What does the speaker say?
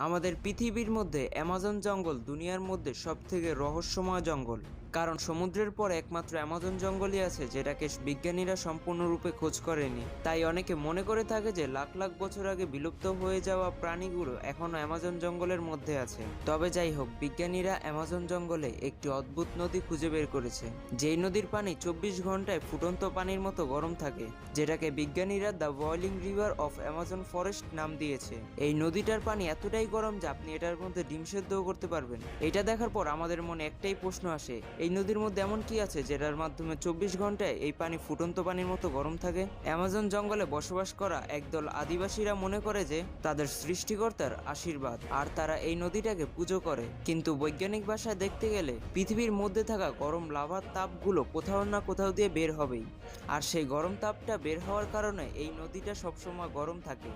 আমাদের পৃথিবীর মধ্যে অ্যামাজন জঙ্গল দুনিয়ার মধ্যে সবথেকে রহস্যময় জঙ্গল। কারণ সমুদ্রের পর একমাত্র অ্যামাজন জঙ্গলই আছে যেটাকে বিজ্ঞানীরা সম্পূর্ণরূপে খোঁজ করেনি। তাই অনেকে মনে করে থাকে যে লাখ লাখ বছর আগে বিলুপ্ত হয়ে যাওয়া প্রাণীগুলো এখনও অ্যামাজন জঙ্গলের মধ্যে আছে। তবে যাই হোক, বিজ্ঞানীরা অ্যামাজন জঙ্গলে একটি অদ্ভুত নদী খুঁজে বের করেছে, যেই নদীর পানি 24 ঘন্টায় ফুটন্ত পানির মতো গরম থাকে, যেটাকে বিজ্ঞানীরা the boiling river of Amazon forest নাম দিয়েছে। এই নদীটার পানি এতটাই গরম যে আপনি এটার মধ্যে ডিম সেদ্ধও করতে পারবেন। এটা দেখার পর আমাদের মনে একটাই প্রশ্ন আসে, এই নদীর মধ্যে এমন কি আছে যেটার মাধ্যমে 24 ঘন্টায় এই পানি ফুটন্ত পানির মতো গরম থাকে? অ্যামাজন জঙ্গলে বসবাস করা একদল আদিবাসীরা মনে করে যে তাদের সৃষ্টিকর্তার আশীর্বাদ, আর তারা এই নদীটাকে পুজো করে। কিন্তু বৈজ্ঞানিক ভাষায় দেখতে গেলে পৃথিবীর মধ্যে থাকা গরম লাভার তাপগুলো কোথাও না কোথাও দিয়ে বের হবেই, আর সেই গরম তাপটা বের হওয়ার কারণে এই নদীটা সবসময় গরম থাকে।